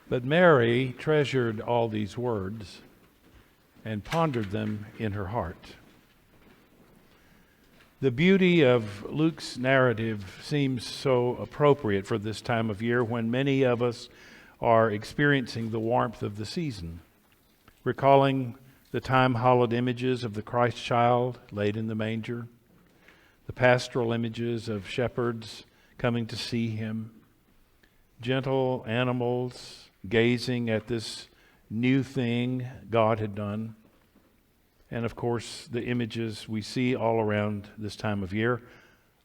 But Mary treasured all these words and pondered them in her heart. The beauty of Luke's narrative seems so appropriate for this time of year when many of us are experiencing the warmth of the season, recalling the time-hallowed images of the Christ child laid in the manger, the pastoral images of shepherds coming to see him, gentle animals gazing at this new thing God had done. And of course, the images we see all around this time of year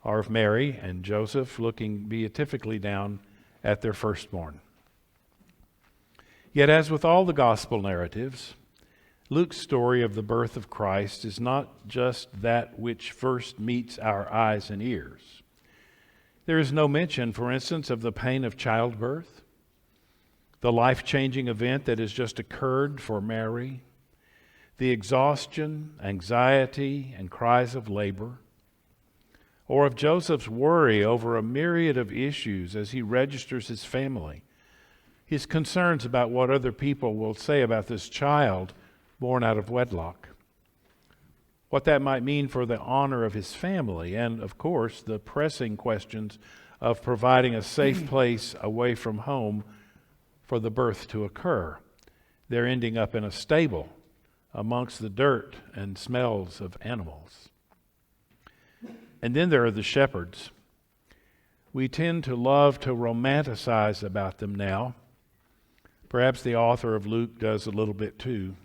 are of Mary and Joseph looking beatifically down at their firstborn. Yet, as with all the gospel narratives, Luke's story of the birth of Christ is not just that which first meets our eyes and ears. There is no mention, for instance, of the pain of childbirth, the life-changing event that has just occurred for Mary, the exhaustion, anxiety, and cries of labor, or of Joseph's worry over a myriad of issues as he registers his family, his concerns about what other people will say about this child born out of wedlock, what that might mean for the honor of his family, and, of course, the pressing questions of providing a safe place away from home for the birth to occur. They're ending up in a stable amongst the dirt and smells of animals. And then there are the shepherds. We tend to love to romanticize about them now. Perhaps the author of Luke does a little bit too.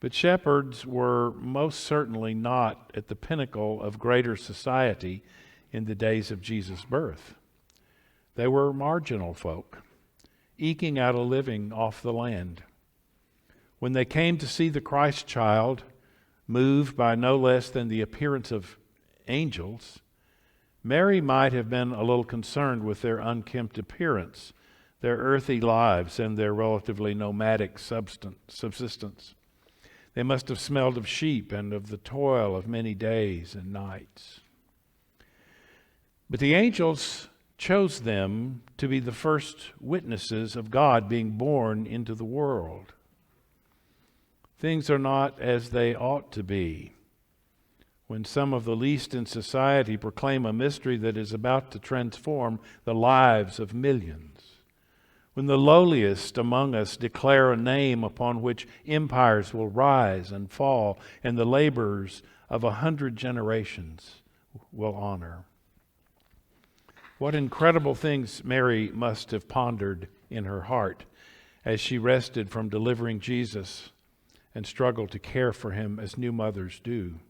But shepherds were most certainly not at the pinnacle of greater society in the days of Jesus' birth. They were marginal folk, eking out a living off the land. When they came to see the Christ child, moved by no less than the appearance of angels, Mary might have been a little concerned with their unkempt appearance, their earthly lives, and their relatively nomadic subsistence. They must have smelled of sheep and of the toil of many days and nights. But the angels chose them to be the first witnesses of God being born into the world. Things are not as they ought to be when some of the least in society proclaim a mystery that is about to transform the lives of millions. When the lowliest among us declare a name upon which empires will rise and fall, and the laborers of 100 generations will honor. What incredible things Mary must have pondered in her heart as she rested from delivering Jesus and struggled to care for him as new mothers do.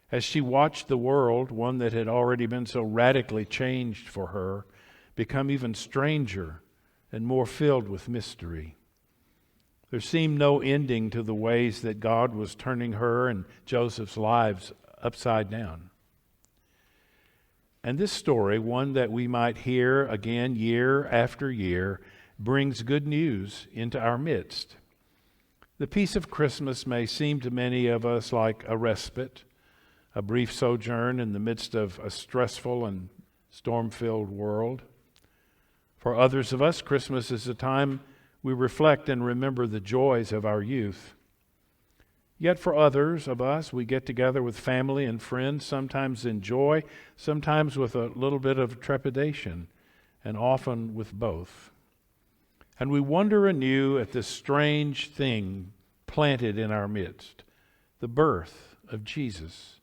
As she watched the world, one that had already been so radically changed for her, become even stranger and more filled with mystery. There seemed no ending to the ways that God was turning her and Joseph's lives upside down. And this story, one that we might hear again year after year, brings good news into our midst. The peace of Christmas may seem to many of us like a respite, a brief sojourn in the midst of a stressful and storm-filled world. For others of us, Christmas is a time we reflect and remember the joys of our youth. Yet for others of us, we get together with family and friends, sometimes in joy, sometimes with a little bit of trepidation, and often with both. And we wonder anew at this strange thing planted in our midst, the birth of Jesus.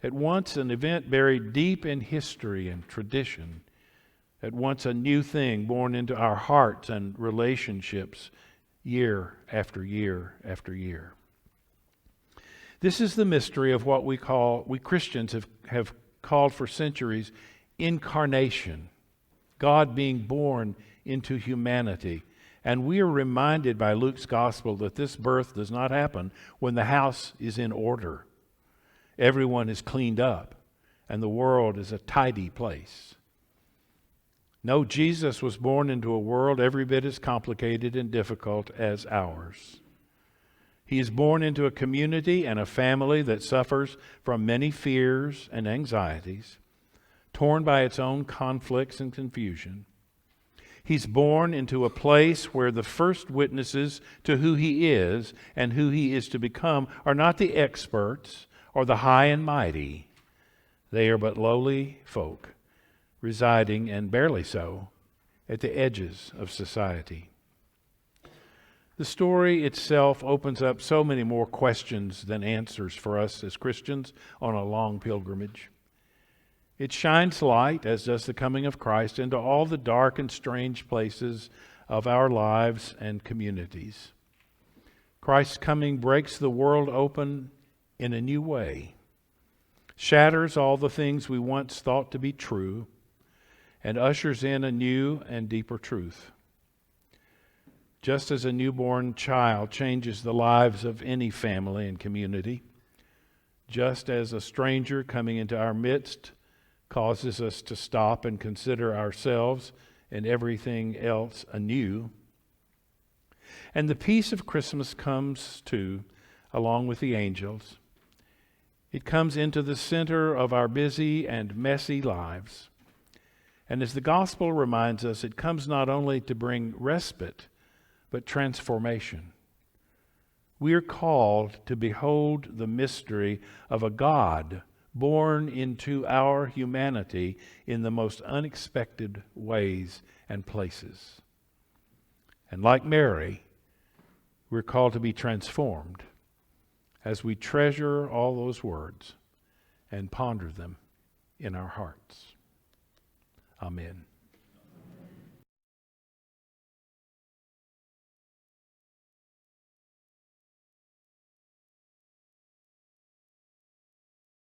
At once an event buried deep in history and tradition, at once a new thing born into our hearts and relationships year after year after year. This is the mystery of what we Christians have called for centuries incarnation, God being born into humanity. And we are reminded by Luke's gospel that this birth does not happen when the house is in order, everyone is cleaned up, and the world is a tidy place. No, Jesus was born into a world every bit as complicated and difficult as ours. He is born into a community and a family that suffers from many fears and anxieties, torn by its own conflicts and confusion. He's born into a place where the first witnesses to who he is and who he is to become are not the experts or the high and mighty. They are but lowly folk, residing, and barely so, at the edges of society. The story itself opens up so many more questions than answers for us as Christians on a long pilgrimage. It shines light, as does the coming of Christ, into all the dark and strange places of our lives and communities. Christ's coming breaks the world open in a new way, shatters all the things we once thought to be true, and ushers in a new and deeper truth. Just as a newborn child changes the lives of any family and community, just as a stranger coming into our midst causes us to stop and consider ourselves and everything else anew. And the peace of Christmas comes too, along with the angels. It comes into the center of our busy and messy lives. And as the gospel reminds us, it comes not only to bring respite, but transformation. We are called to behold the mystery of a God born into our humanity in the most unexpected ways and places. And like Mary, we're called to be transformed as we treasure all those words and ponder them in our hearts. Amen.